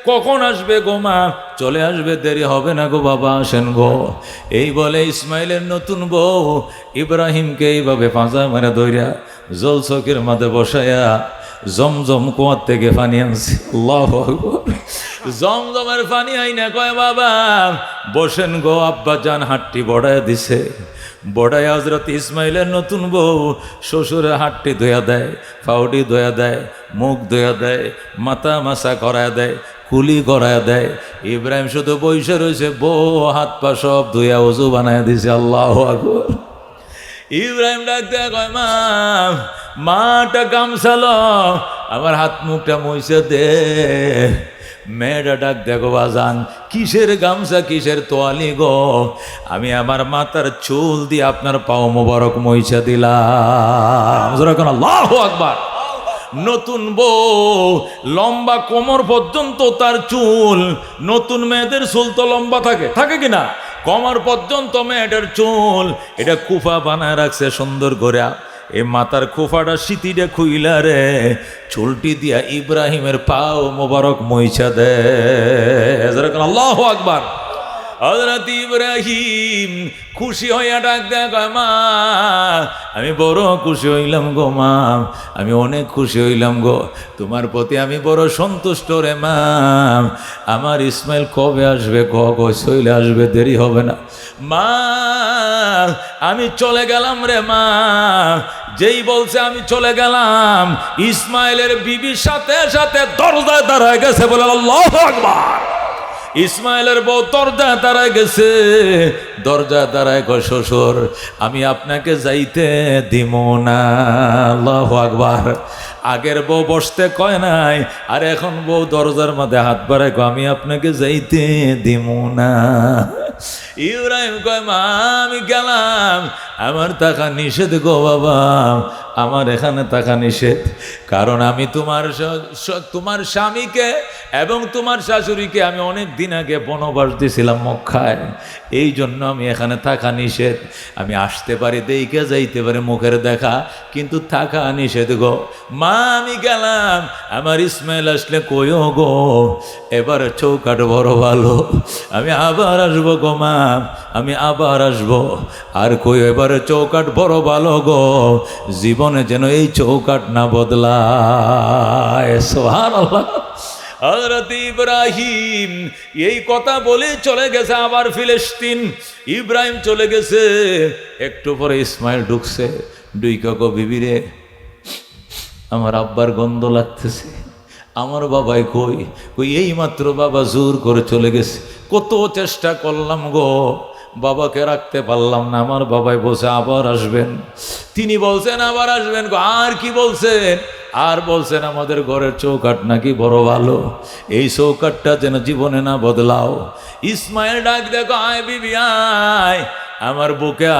কখন আসবে গো মা? চলে আসবে, দেরি হবে না গো বাবা, আসেন গো। এই বলে ইসমাইলের নতুন বউ ইব্রাহিমকে এইভাবে পাঁজা মেরে ধইরা জল চৌকির মাঝে বসাইয়া জমজম কুয়ার থেকে পানি আনছে। আল্লাহু আকবার। জমজমের পানি আইনা কয় বাবা বসেন গো। আব্বা জান হাতটি বড়ায় দিছে। বড়াই হযরত ইসমাইলের নতুন বউ শ্বশুরের হাতটি ধোয়া দেয়, পাউডি ধোয়া দেয়, মুখ ধোয়া দেয়, মাথা মাসা করায় দেয়, কুলি করায় দেয়। ইব্রাহিম শুধু বসে রয়েছে, বউ হাত পা সব ধুয়া ওযু বানায় দিছে। আল্লাহু আকবার। ইব্রাহিম ডাক দেয়া কয় মা, মাটা গামছালো, আমার হাত মুখটা মুইছে দে। মেয়েটা ডাক দেখো, বাজান কিসের গামছা কিসের তোয়ালি গো? আমি আমার মাথার চুল দিয়ে আপনার পাও মোবারক মইছা দিলাম। আল্লাহু আকবার। নতুন বউ লম্বা কোমর পর্যন্ত তার চুল। নতুন মেয়েদের চুল তো লম্বা থাকে, থাকে কিনা? কোমর পর্যন্ত মেয়েটার চুল। এটা কুফা বানায় রাখছে সুন্দর করে। এই মাথার খোফাটা সিটিটা খুইলা রে চুলটি দিয়া ইব্রাহিমের পাও মোবারক মইছা দে। আল্লাহু আকবার। হযরত ইব্রাহিম খুশি হইয়া ডাক দেয়, মা আমি বড় খুশি হইলাম গো মা, আমি অনেক খুশি হইলাম গো, তোমার প্রতি আমি বড় সন্তুষ্ট রে মা। আমার ইসমাইল কবে আসবে? গো চলে আসবে, দেরি হবে না মা। আমি চলে গেলাম রে মা। যেই বলছে আমি চলে গেলাম, ইসমাইলের বিবির সাথে সাথে দরজায় দাঁড়ায় গেছে। বলে আল্লাহু আকবার। ইসমাইলের বউ দরজায় দাঁড়ায় গেছে। দরজায় দাঁড়ায় কয়, শ্বশুর আমি আপনাকে যাইতে দিব না। আল্লাহু আকবার। আগের বউ বসতে কয় নাই, আর এখন বউ দরজার মধ্যে হাত বাড়ায় কয়, আমি আপনাকে যাইতে দিব না। ইব্রাহিম কয়, মা আমি গেলাম, আমার টাকা নিষেধ গো বাবা, আমার এখানে থাকা নিষেধ, কারণ আমি তোমার স্বামীকে এবং তোমার শাশুড়িকে আমি অনেক দিন আগে বনবাস দিয়েছিলাম মক্কায়, এই জন্য আমি এখানে থাকা নিষেধ। আমি আসতে পারি, দেখে যাইতে পারি, মুখের দেখা, কিন্তু থাকা নিষেধ গো। মা আমি গেলাম, আমার ইসমাইল আসলে কইও গো এবার চৌকাট বড় ভালো, আমি আবার আসবো গো মা, আমি আবার আসবো। আর কই এবার চৌকাট বড় ভালো গো, জীবনে যেন এই চৌকাট না বদলায়। সুবহানাল্লাহ। হযরত ইব্রাহিম এই কথা বলে চলে গেছে আবার ফিলিস্তিন। ইব্রাহিম চলে গেছে, একটু পরে ইসমাইল ঢুকছে, ডুইকা গো বিবিরে আমার আব্বার গন্ধ লাগতেছে, আমার বাবাই কই? কই এই মাত্র বাবা জোর করে চলে গেছে, কত চেষ্টা করলাম গো, বাবাকে রাখতে পারলাম না। আমার বাবাই বলছে আবার আসবেন, তিনি বলছেন আবার আসবেন গো। আর কি বলছেন? আর বলছেন আমাদের ঘরের চৌকাট নাকি বড় ভালো, এই চৌকাটটা যেন জীবনে না বদলাও। ইসমাইল ডাক দেখো, আয় বিবি আয়, আমার বুকে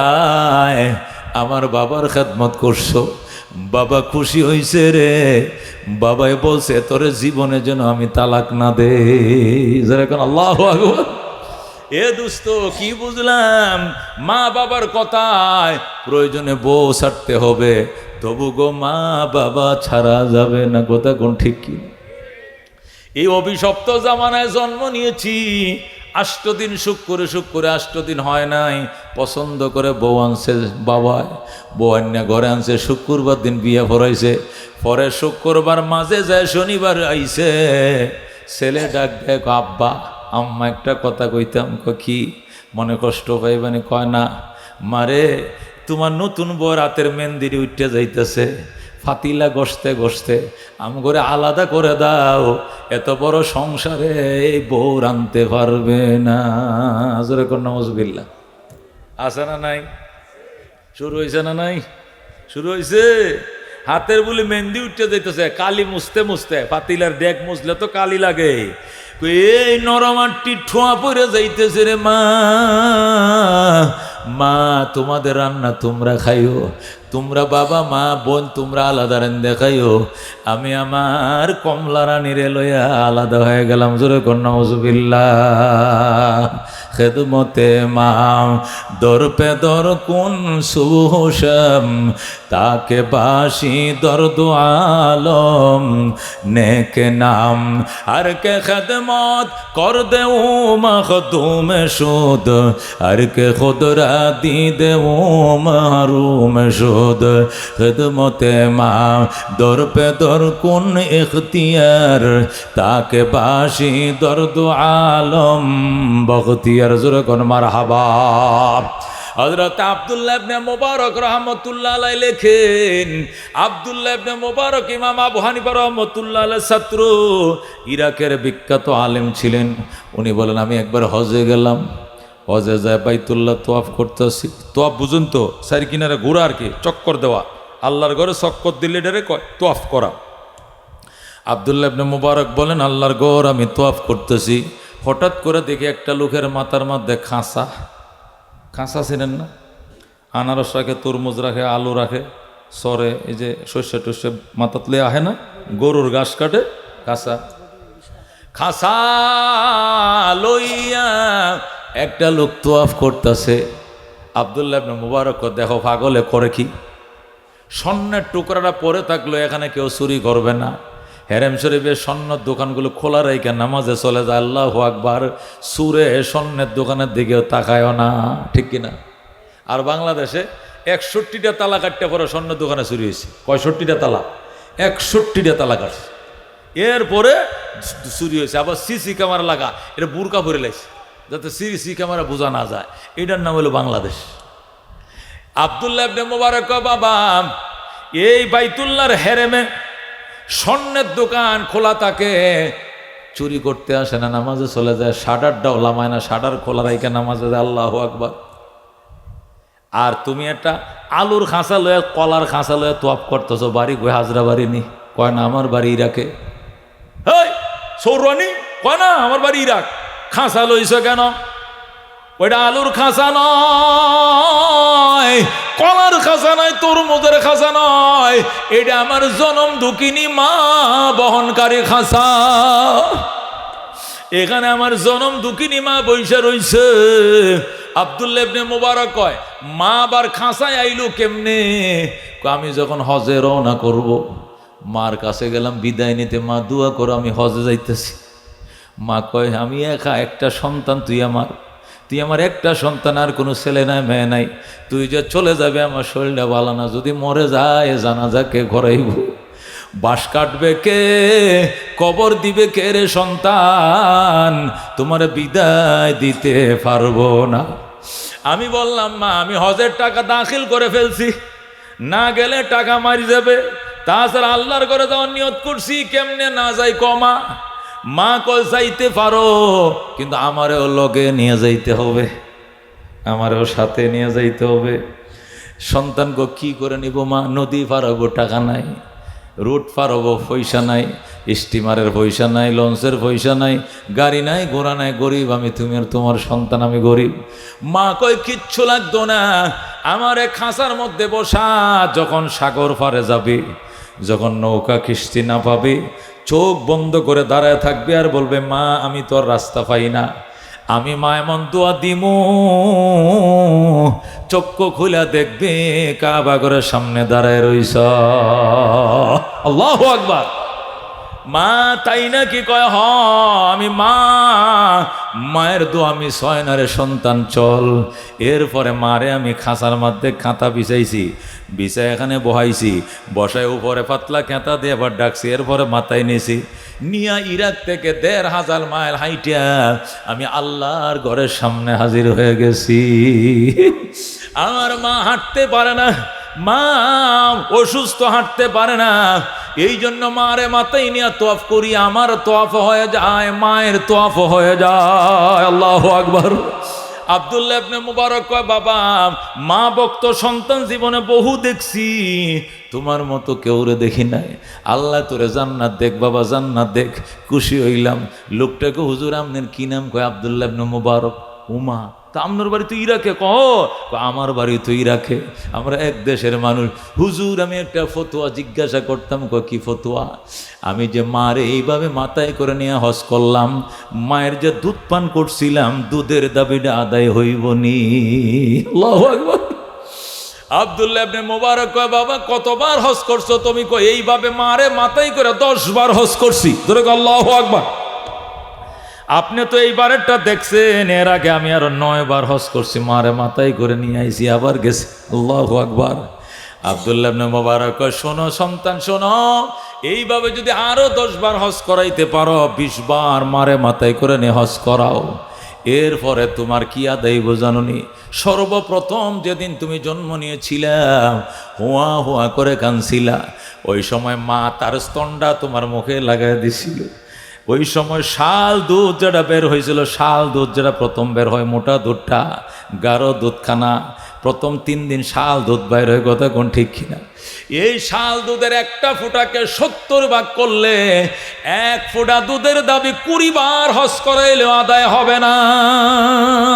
আয়, আমার বাবার খেদমত করছো। বাবা খুশি হইছে রে, বাবাই বলছে তোরে জীবনে যেন আমি তালাক না দে। যেরকম আল্লাহু আকবার। এ দোস্ত কি বুঝলাম? মা বাবার কথায় প্রয়োজনে বউ ছাড়তে হবে, তবু গো মা বাবা ছাড়া যাবে না। কথা কোন ঠিক কি? এই অভিশপ্ত জামানায় জন্ম নিয়েছি, 8 দিন সুখ করে 8 দিন হয় নাই, পছন্দ করে বউ আনছে বাবায়, বউ আন্যা ঘরে আনছে, শুক্রবার দিন বিয়ে ভরাইছে, পরে শুক্রবার মাঝে যায় শনিবার আইছে, ছেলে ডাক দেখ আব্বা আম্মা একটা কথা কইতাম। কি মনে কষ্ট পাইবানি? কয় না মারে, তোমার নতুন বউ রাতের মেহেন্দিরি উঠতে যাইতেছে, ফাতিলা গসতে গসতে আমি করে আলাদা করে দাও, এত বড় সংসারে এই বউ আনতে পারবে না। জোরে কোন নাউজুবিল্লাহ। আছে না নাই? শুরু হয়েছে না নাই? শুরু হয়েছে। হাতের বলে মেহেন্দি উঠতে যাইতেছে, কালি মুছতে মুছতে, পাতিলার ডেক মুছলে তো কালি লাগে, এই নরমাটি ঠোঁয়া পড়ে যাইতেছে রে মা, মা তোমাদের রান্না তোমরা খাইও, তোমরা বাবা মা বোন তোমরা আলাদা রান্না খাইও, আমি আমার কমলা রানীর লইয়া আলাদা হয়ে গেলাম। জোরে কোন নাউজুবিল্লাহ। খেদমতে মা দর পে দর কোন সুশম, তাকে বাসি দর্দ আলম নেক নাম, আর কে খেদমত কর দেও মখদুম শুদ, আর কে খুদরা দি দেও মারুম শুদ। খেদমতে মা দর পে দর কোন ইখতিয়ার, তাকে বাসি দর্দ আলম বখতিয়ার। জোরে কোন মারহাবা। হযরত আব্দুল্লাহ ইবনে মুবারক রাহমাতুল্লাহ আলাইহি লেখেন, আব্দুল্লাহ ইবনে মুবারক ইমাম আবু হানিফা রাহমাতুল্লাহ আলাইহির ছাত্র, ইরাকের বিখ্যাত আলেম ছিলেন। উনি বলেন আমি একবার হজে গেলাম, হজে যায় বাইতুল্লাহ তোয়াফ করতেছি। তোয়াফ বুঝুন তো, চারি কিনারে ঘোরা আর কি, চক্কর দেওয়া, আল্লাহর ঘরে চক্কর দিলে এটারে কয় তোয়াফ করা। আব্দুল্লাহ ইবনে মুবারক বলেন আল্লাহর ঘর আমি তোয়াফ করতেছি, হঠাৎ করে দেখি একটা লোকের মাথার মধ্যে খাঁচা। খাঁচা ছিলেন না? আনারস রাখে, তরমুজ রাখে, আলু রাখে, সরে এই যে শস্য টস্য মাথা তুলে আহে না, গরুর ঘাস কাটে, খাঁচা। খাঁচা লইয়া একটা লোক তোয়াফ করতেছে। আব্দুল্লাহ ইবনে মুবারক দেখো পাগলে করে কি, স্বর্ণের টুকরাটা পরে থাকলো, এখানে কেউ চুরি করবে না। হেরেম শরীফের স্বর্ণের দোকানগুলো খোলা রেখে নামাজে চলে যায়, আল্লাহু আকবার। সুরে স্বর্ণের দোকানের দিকেও তাকায়ও না, ঠিক কিনা? আর বাংলাদেশে 61টা তালা কাটতে পরে স্বর্ণের দোকানে চুরি হয়েছে। 65টা তালা, 61টা তালা কাটছে, এরপরে চুরি হয়েছে। আবার সিসি ক্যামেরা লাগা, এটা বুরকা ভরে লাগছে যাতে সিসি ক্যামেরা বোঝা না যায়। এটার নাম হলো বাংলাদেশ। আব্দুল্লাহ ইবনে মুবারক বাবা এই বাইতুল্লাহর হেরেমে স্বর্ণের দোকান খোলা থাকে, চুরি করতে আসে না, নামাজে চলে যায়। শাটারটাও লামায় না, শাটার খোলা রাইখা নামাজে যায়, আল্লাহু আকবার। আর তুমি একটা আলুর খাঁচা লয়ে, কলার খাঁচা লয়ে তোয়াফ করতেছো, বাড়ি কই? হাজরা বাড়ি নি? কয় না আমার বাড়ি ইরাকে। হেই সৌরানি, কয় না আমার বাড়ি ইরাক। খাঁচা লইছ কেন? ওইটা আলুর খাঁচা নয়, কলার খাজা নয়, তরমুজের খাজা নয়, এটা আমার জনম দুঃখিনী মা বহনকারী খাজা। এখানে আমার জনম দুঃখিনী মা বৈশা রইছে। আব্দুল্লাহ ইবনে মুবারক কয়, মা আবার খাঁচায় আইলো কেমনে? আমি যখন হজে রওনা করব, মার কাছে গেলাম বিদায় নিতে, মা দোয়া করো আমি হজে যাইতেছি। মা কয়, আমি একা একটা সন্তান, তুই আমার একটা সন্তান, আর কোনো ছেলে নাই মেয়ে নাই, তুই যে চলে যাবে আমার শরীরটা ভালো না, যদি মরে যায় জানাজা কে ঘরাইব, বাঁশ কাটবে কে, কবর দিবে কে রে সন্তান, তোমার বিদায় দিতে পারবো না। আমি বললাম, মা আমি হজের টাকা দাখিল করে ফেলছি, না গেলে টাকা মারি যাবে, তাছাড়া আল্লাহর ঘরে যাওয়ার নিয়ত করছি, কেমনে না যাই কমা? মা কল যাইতে পারো, কিন্তু আমারেও লগে নিয়ে যাইতে হবে, আমারও সাথে নিয়ে যাইতে হবে। সন্তানকে কি করে নিব মা? নদী পারাবো, টাকা নাই, রুট পারাবো, পয়সা নাই, স্টিমারের পয়সা নাই, লঞ্চের পয়সা নাই, গাড়ি নাই, ঘোড়া নাই, গরিব আমি, তুমি আর তোমার সন্তান, আমি গরিব। মা কয়, কিচ্ছু লাগতো না, আমার এক খাঁচার মধ্যে বসা, যখন সাগর পারে যাবে, যখন নৌকা কিস্তি না পাবে, চোখ বন্ধ করে দাঁড়ায় থাকবে আর বলবে, মা আমি তোর রাস্তা পাই না। আমি মা এমন দোয়া দিমু, চক্ষু খুলে দেখবে কাবা ঘরের সামনে দাঁড়ায় রইছ। আল্লাহু আকবার। মা তাই নাকি? কয়, হ আমি মা, মায়ের দোয়া আমি সয় না রে সন্তান, চল। এরপরে মারে আমি খাঁচার মধ্যে খাতা বিছাইছি, বিছাই এখানে বহাইছি, বসায় উপরে পাতলা খেতা দিয়ে আবার ডাকছি, এরপরে মাথায় নিয়েছি, নিয়া ইরাক থেকে ১,৫০০ মাইল হাইটিয়া আমি আল্লাহর ঘরের সামনে হাজির হয়ে গেছি। আমার মা হাঁটতে পারে না, মা অসুস্থ, হাঁটতে পারে না, এই জন্য মারে মাথায় নিয়ে তোয়াফ করি, আমার তোয়াফ হয়ে যায়, মায়ের তোয়াফ হয়ে যায়। আল্লাহু আকবার। আব্দুল্লাহ ইবনে মুবারক কয়, বাবা মা ভক্ত সন্তান জীবনে বহু দেখছি, তোমার মতো কেউ রে দেখি নাই। আল্লাহ তোরে জান্নাত দেখ বাবা, জান্নাত দেখ। খুশি হইলাম। লোকটাকে, হুজুর আপনার কি নাম? কয়, আব্দুল্লাহ ইবনে মুবারক। উমা, তা আপনার বাড়ি তো ইরাকে? আমার বাড়ি তো ইরাকে, আমরা এক দেশের মানুষ। হুজুর আমি একটা ফতোয়া জিজ্ঞাসা করতাম। কি ফতোয়া? আমি যে মারে এইভাবে মাথায় করে নিয়ে হজ করলাম, মায়ের যে দুধ পান করছিলাম, দুধের দাবিটা আদায় হইব নি? আল্লাহু আকবার। আব্দুল্লাহ ইবনে মুবারক কয়, বাবা কতবার হজ করছো তুমি? কই এইভাবে মারে মাথায় করে 10 বার হজ করছি। ধরে আল্লাহু আকবার। আপনি তো এইবারেরটা দেখছেন, এর আগে আমি আরো 9 বার হজ করছি, মারে মাথায় করে নিয়ে আইছি, আবার গেছি। আল্লাহু আকবার। আব্দুল্লাহ ইবনে মুবারক কয়, শোনো সন্তান শোনো, এইভাবে যদি আরো 10 বার হজ করাইতে পারো, 20 বার মারে মাথায় করে নিয়ে হজ করাও, এরপরে তোমার কি আদায় বোঝানোনি? সর্বপ্রথম যেদিন তুমি জন্ম নিয়েছিলাম, হুয়া হুয়া করে কাঁদছিলা, ওই সময় মা তার স্তনটা তোমার মুখে লাগাই দিছিল। ওই সময় শাল দুধ যেটা বের হয়েছিল, শাল দুধ যেটা প্রথম বের হয়, মোটা দুধটা, গাঢ় দুধখানা, প্রথম 3 দিন শাল দুধ বাইর হয়ে, কথা কোন ঠিক কিনা? এই শাল দুধের একটা ফোঁটাকে 70 ভাগ করলে 1 ফোঁটা দুধের দাবি 20 বার হজ করাইলেও আদায় হবে না।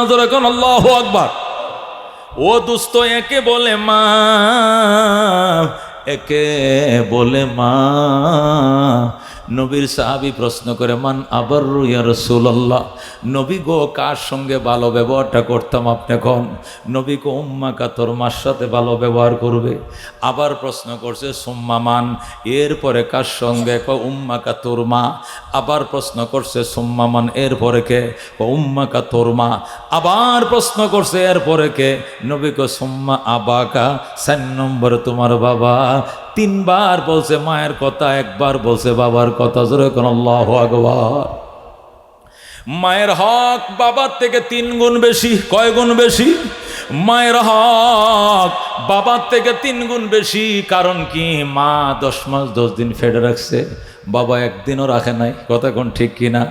যেরকম আল্লাহু আকবার। ও দুস্থ, একে বলে মা, একে বলে মা। নবীর সাহাবী প্রশ্ন করে, মান আবাররু ইয়া রাসূলুল্লাহ, নবী গো কার সঙ্গে ভালো ব্যবহারটা করতাম আপনি কোন? নবী গো উম্মাকা, তোর মার সাথে ভালো ব্যবহার করবে। আবার প্রশ্ন করছে, সুম্মা মান, এরপরে কার সঙ্গে? উম্মাকা, তোর মা। আবার প্রশ্ন করছে, সুম্মা মান, এরপরে কে? উম্মাকা, তোর মা। আবার প্রশ্ন করছে, এরপরে কে? নবী গো সুম্মা আবাকা, 4 নম্বরে তোমার বাবা। 3 বার বলছে মায়ের কথা, 1 বার বলছে বাবার কথা। জোরে কোন আল্লাহু আকবার। মায়ের হক বাবার থেকে 3 গুণ বেশি। কয় গুণ বেশি? মায়ের হক বাবার থেকে 3 গুণ বেশি। কারণ কি? মা 10 মাস 10 দিন ফেডে রাখছে, বাবা একদিনও রাখে নাই। কথা কোন ঠিক কিনা?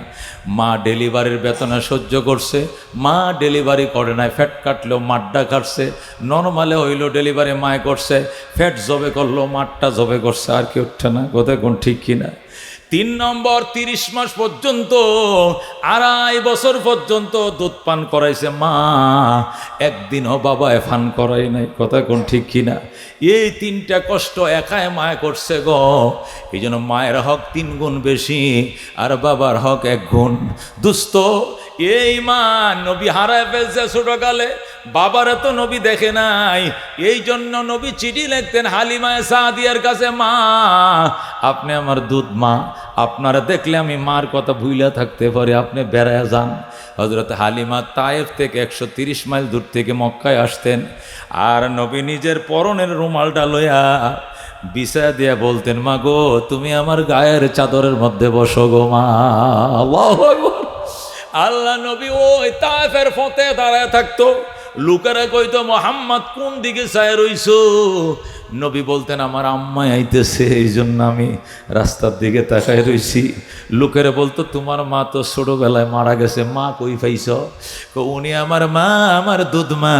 মা ডেলিভারির বেতনে সহ্য করছে, মা ডেলিভারি করে নাই, ফ্যাট কাটলেও মাঠটা কাটছে। নর্মালে হইলো ডেলিভারি মায় করছে, ফ্যাট জবে করলো, মাঠটা জবে করছে, আর কি উঠছে না। কথা কোন ঠিক কিনা? তিন নম্বর 30 মাস পর্যন্ত, 2.5 বছর পর্যন্ত দুধ পান করাইছে মা, একদিনও বাবায় পান করাই নাই। কথা কোন ঠিক কিনা? এই 3টা কষ্ট একাই মায় করছে গো। এই জন্য মায়ের হক 3 গুণ বেশি আর বাবার হক 1 গুণ। দুস্থ, এই মা নবী হারায় ফেলছে ছোটকালে, বাবারা তো নবী দেখে নাই। এই জন্য নবী চিঠি লিখতেন হালিমায়ে সাদিয়ার কাছে, মা আপনি আমার দুধ মা, আপনারা দেখলে আমি মার কথা ভুইলা থাকতে পারি, আপনি বেড়ায় যান। হযরত হালিমা তায়েফ থেকে 130 মাইল দূর থেকে মক্কায় আসতেন, আর নবী নিজের পরনের রুমালটা লইয়া বিছায়া দিয়া বলতেন, মা গো তুমি আমার গায়ের চাদরের মধ্যে বসো গো মা। আল্লাহু আকবার। আল্লাহ নবী ওই তায়েফের ফতে দাঁড়ায় থাকতো, লোকেরা কইতো মোহাম্মদ কোন দিকে চায় রইছো? নবী বলতেন আমার আম্মা আইতেছে, এই জন্য আমি রাস্তার দিকে তাকায় রইছি। লোকেরা বলতো তোমার মা তো ছোটবেলায় মারা গেছে, মা কই পাইছ? উনি আমার মা, আমার দুধ মা,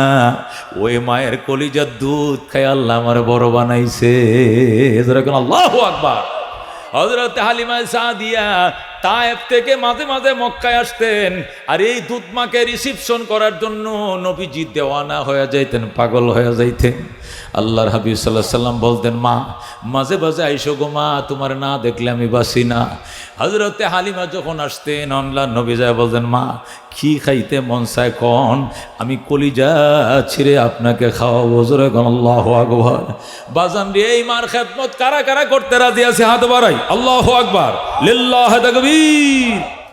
ওই মায়ের কলিজার দুধ খাই আল্লাহ আমার বড় বানাইছে। আল্লাহু আকবার। হযরত হালিমা সাদিয়া তায়েফ থেকে মাঝে মাঝে মক্কায় আসতেন, আর এই দুধ মাকে রিসিপশন করার জন্য নবীজি দেওয়ানা হয়ে যাইতেন, পাগল হয়ে যাইতেন। আল্লাহর হাবিব সাল্লাল্লাহু আলাইহি সাল্লাম বলতেন, মা মাঝে মাঝে আইসো গো মা, তোমার না দেখলে আমি বাসি না। হযরতে হালিমা যখন আসতেন আল্লাহর নবী যায় বলতেন, মা কি খাইতে মন চায় কন, আমি কলিজা ছিঁড়ে আপনাকে খাওয়াবো। জোরে কোন আল্লাহু আকবার। বাজান রে, এই মার খেদমত কারা কারা করতে রাজি আছে? হাত বাড়াই। আল্লাহু আকবার, লিল্লাহি তাকবীর।